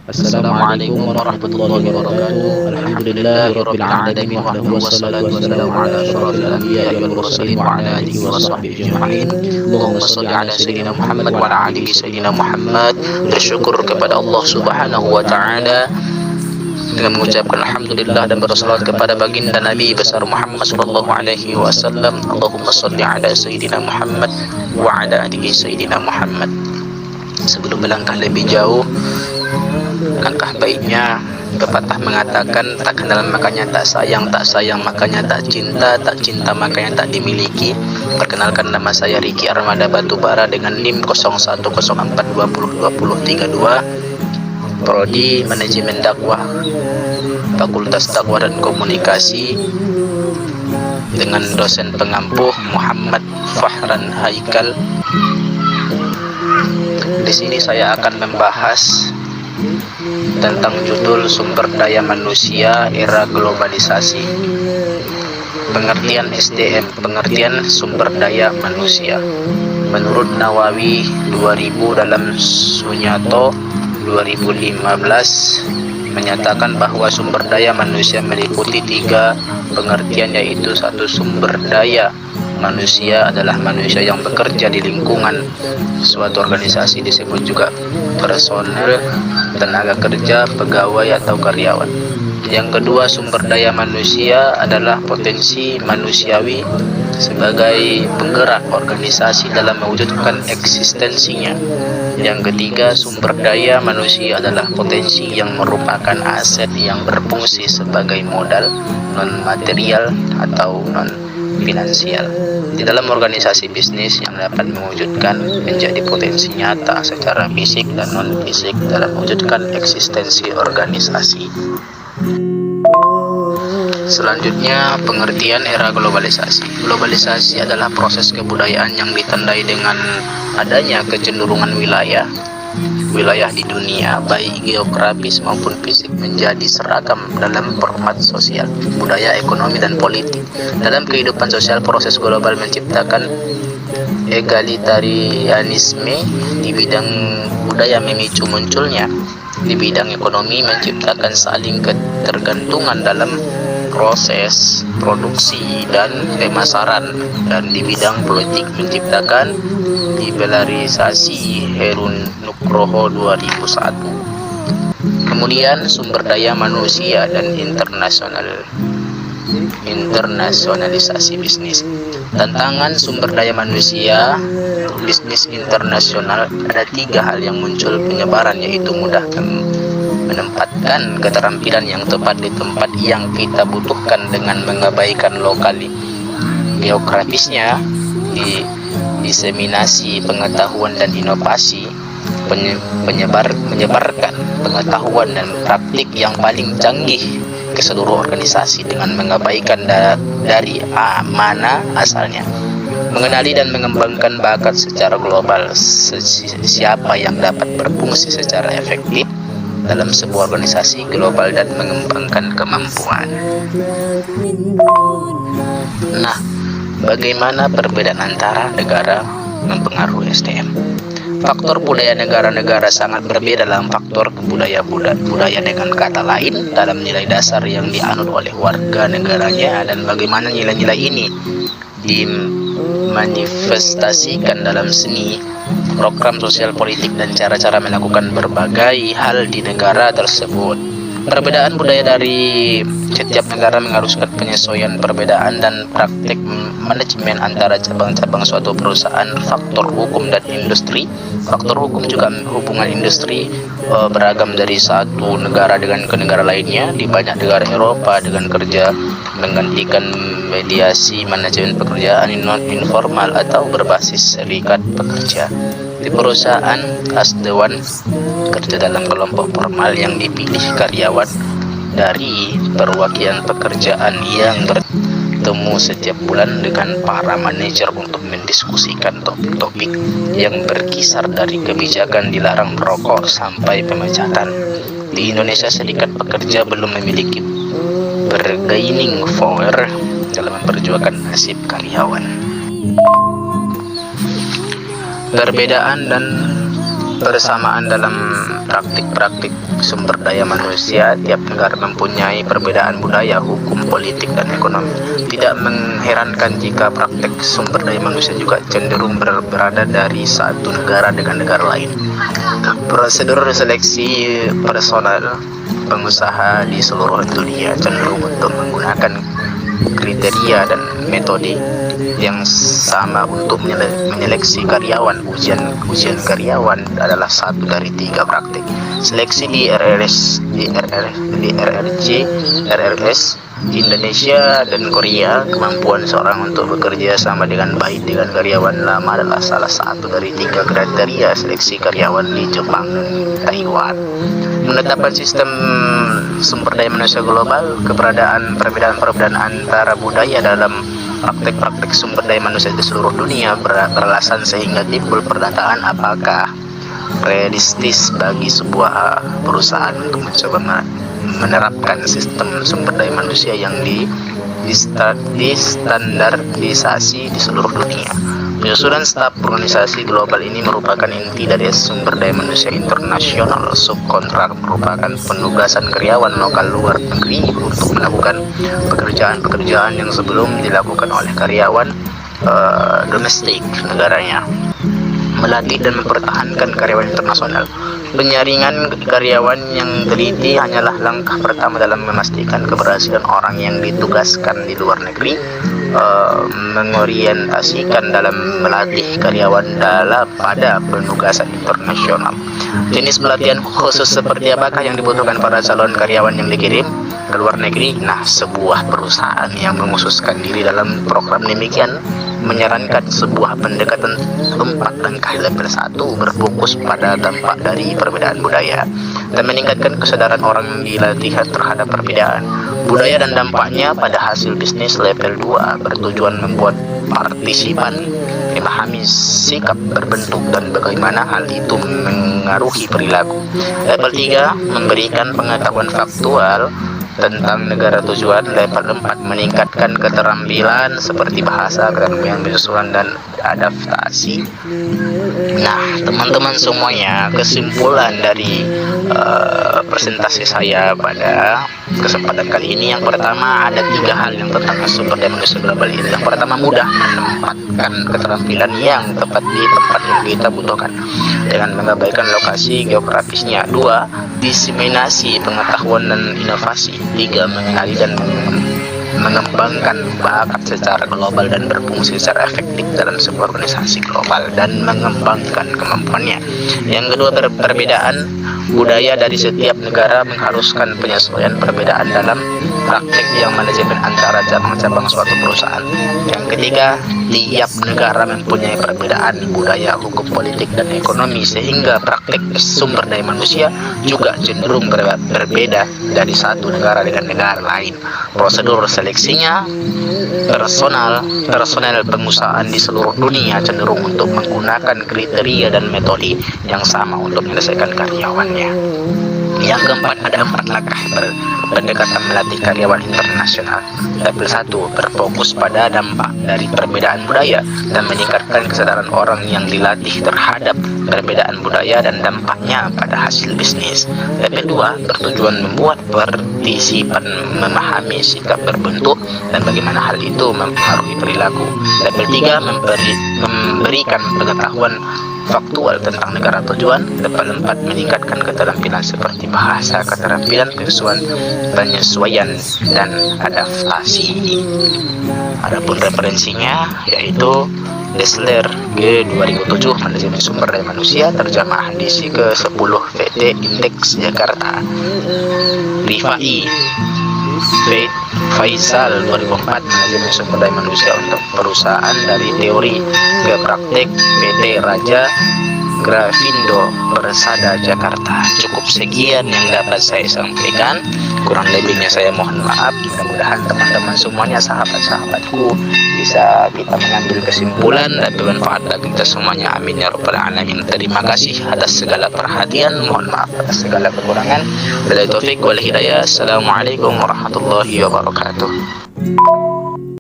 Assalamualaikum warahmatullahi wabarakatuh. Alhamdulillahi rabbil alamin wahdahu wassalatu wassalamu ala asyrafil anbiya'i wal mursalin wa ala alihi wa sahbihi ajma'in. Allahumma shalli ala sayyidina Muhammad wa ala alihi sayyidina Muhammad. Bersyukur kepada Allah Subhanahu wa taala dengan mengucapkan alhamdulillah dan bersalawat kepada baginda Nabi besar Muhammad sallallahu alaihi wasallam. Allahumma shalli ala sayyidina Muhammad wa ala alihi sayyidina Muhammad. Sebelum melangkah lebih jauh, langkah baiknya pepatah mengatakan tak kenal makanya tak sayang makanya tak cinta makanya tak dimiliki. Perkenalkan, nama saya Riki Armada Batubara dengan NIM 0104202032, Prodi Manajemen Dakwah, Fakultas Dakwah dan Komunikasi, dengan dosen pengampuh Muhammad Fahran Haikal. Di sini saya akan membahas tentang judul sumber daya manusia era globalisasi. Pengertian SDM, pengertian sumber daya manusia. Menurut Nawawi 2000 dalam Sunyato 2015 menyatakan bahwa sumber daya manusia meliputi 3 pengertian, yaitu satu, sumber daya manusia adalah manusia yang bekerja di lingkungan suatu organisasi, disebut juga personel, tenaga kerja, pegawai atau karyawan. Yang kedua, sumber daya manusia adalah potensi manusiawi sebagai penggerak organisasi dalam mewujudkan eksistensinya. Yang ketiga, sumber daya manusia adalah potensi yang merupakan aset yang berfungsi sebagai modal non material atau non finansial di dalam organisasi bisnis yang dapat mewujudkan menjadi potensi nyata secara fisik dan non fisik dalam mewujudkan eksistensi organisasi. Selanjutnya, pengertian era globalisasi. Globalisasi adalah proses kebudayaan yang ditandai dengan adanya kecenderungan wilayah di dunia, baik geografis maupun fisik, menjadi seragam dalam format sosial, budaya, ekonomi, dan politik. Dalam kehidupan sosial, proses global menciptakan egalitarianisme di bidang budaya, memicu munculnya di bidang ekonomi, menciptakan saling ketergantungan dalam proses produksi dan pemasaran, dan di bidang politik menciptakan liberalisasi Herun Nugroho 2001. Kemudian sumber daya manusia dan internasionalisasi bisnis. Tantangan sumber daya manusia bisnis internasional, ada 3 hal yang muncul penyebaran, yaitu mudah menempatkan keterampilan yang tepat di tempat yang kita butuhkan dengan mengabaikan lokal geografisnya, diseminasi pengetahuan dan inovasi, menyebarkan pengetahuan dan praktik yang paling canggih ke seluruh organisasi dengan mengabaikan dari mana asalnya, mengenali dan mengembangkan bakat secara global, siapa yang dapat berfungsi secara efektif dalam sebuah organisasi global dan mengembangkan kemampuan. Nah, bagaimana perbedaan antara negara mempengaruhi SDM? Faktor budaya negara-negara sangat berbeda dalam faktor budaya dengan kata lain dalam nilai dasar yang dianut oleh warga negaranya, dan bagaimana nilai-nilai ini dimanifestasikan dalam seni, program sosial, politik, dan cara-cara melakukan berbagai hal di negara tersebut. Perbedaan budaya dari setiap negara mengharuskan penyesuaian perbedaan dan praktik manajemen antara cabang-cabang suatu perusahaan. Faktor hukum dan industri. Faktor hukum juga hubungan industri beragam dari satu negara dengan ke negara lainnya. Di banyak negara Eropa dengan kerja menggantikan mediasi manajemen pekerjaan non informal atau berbasis serikat pekerja. Di perusahaan khas dewan kerja dalam kelompok formal yang dipilih karyawan dari perwakilan pekerjaan yang bertemu setiap bulan dengan para manajer untuk mendiskusikan topik-topik yang berkisar dari kebijakan dilarang merokok sampai pemecatan. Di Indonesia, serikat pekerja belum memiliki bargaining power dalam memperjuangkan nasib karyawan. Perbedaan dan persamaan dalam praktik-praktik sumber daya manusia. Tiap negara mempunyai perbedaan budaya, hukum, politik, dan ekonomi. Tidak mengherankan jika praktik sumber daya manusia juga cenderung berada dari satu negara dengan negara lain. Prosedur seleksi personal pengusaha di seluruh dunia cenderung untuk menggunakan kriteria dan metode yang sama untuk menyeleksi karyawan. Ujian karyawan adalah satu dari 3 praktik. Seleksi di RRC, Indonesia dan Korea. Kemampuan seorang untuk bekerja sama dengan baik dengan karyawan lama adalah salah satu dari 3 kriteria seleksi karyawan di Jepang dan Taiwan. Menetapkan sistem sumber daya manusia global. Perbedaan antara budaya dalam praktek-praktek sumber daya manusia di seluruh dunia beralasan sehingga timbul pernyataan apakah realistis bagi sebuah perusahaan untuk mencoba menerapkan sistem sumber daya manusia yang distandarisasi di seluruh dunia. Penyusunan staf organisasi global ini merupakan inti dari sumber daya manusia internasional. Subkontrak merupakan penugasan karyawan lokal luar negeri untuk melakukan pekerjaan-pekerjaan yang sebelum dilakukan oleh karyawan domestik negaranya. Melatih dan mempertahankan karyawan internasional. Penyaringan karyawan yang teliti hanyalah langkah pertama dalam memastikan keberhasilan orang yang ditugaskan di luar negeri. Mengorientasikan dalam melatih karyawan pada penugasan internasional. Jenis pelatihan khusus seperti apakah yang dibutuhkan para calon karyawan yang dikirim ke luar negeri? Nah, sebuah perusahaan yang mengkhususkan diri dalam program demikian menyarankan sebuah pendekatan 4 langkah. Level 1 berfokus pada dampak dari perbedaan budaya dan meningkatkan kesadaran orang yang dilatih terhadap perbedaan budaya dan dampaknya pada hasil bisnis. Level 2 bertujuan membuat partisipan memahami sikap berbentuk dan bagaimana hal itu mengaruhi perilaku. Level 3 memberikan pengetahuan faktual tentang negara tujuan. Level 4 meningkatkan keterampilan seperti bahasa, keterampilan bersusunan dan adaptasi. Nah, teman-teman semuanya, kesimpulan dari presentasi saya pada kesempatan kali ini, yang pertama ada 3 hal yang tentang sumber daya manusia global ini. Yang pertama, mudah menempatkan keterampilan yang tepat di tempat yang kita butuhkan dengan mengabaikan lokasi geografisnya. 2, diseminasi pengetahuan dan inovasi. 3, mengenali dan mengembangkan bakat secara global dan berfungsi secara efektif dalam sebuah organisasi global dan mengembangkan kemampuannya. Yang kedua, perbedaan budaya dari setiap negara mengharuskan penyesuaian perbedaan dalam praktik yang manajemen antara cabang-cabang suatu perusahaan. Yang ketiga, tiap negara mempunyai perbedaan budaya, hukum, politik, dan ekonomi sehingga praktik sumber daya manusia juga cenderung berbeda dari satu negara dengan negara lain. Prosedur seleksinya, personal pengusahaan di seluruh dunia cenderung untuk menggunakan kriteria dan metode yang sama untuk menyelesaikan karyawannya. Yang keempat, ada 4 langkah pendekatan melatih karyawan internasional. Level 1 berfokus pada dampak dari perbedaan budaya dan meningkatkan kesadaran orang yang dilatih terhadap perbedaan budaya dan dampaknya pada hasil bisnis. Level 2 bertujuan membuat partisipan memahami sikap berbentuk dan bagaimana hal itu mempengaruhi perilaku. Level 3 memberikan pengetahuan faktual tentang negara tujuan. Level 4 meningkatkan keterampilan seperti bahasa, keterampilan penyesuaian dan adaptasi. Adapun referensinya yaitu Dessler G 2007 Manajemen Sumber Daya Manusia, terjemahan edisi ke-10 VT Indeks Jakarta. Rifai Faisal 2004 Manajemen Sumber Daya Manusia untuk Perusahaan dari Teori ke Praktek PT Raja Grafindo Persada Jakarta. Cukup sekian yang dapat saya sampaikan, kurang lebihnya saya mohon maaf. Mudah-mudahan teman-teman semuanya, sahabat-sahabatku, bisa kita mengambil kesimpulan dan bermanfaat bagi kita semuanya. Amin ya rabbal alamin. Terima kasih atas segala perhatian, mohon maaf atas segala kekurangan. Wabillahi taufik wal hidayah. Assalamualaikum warahmatullahi wabarakatuh.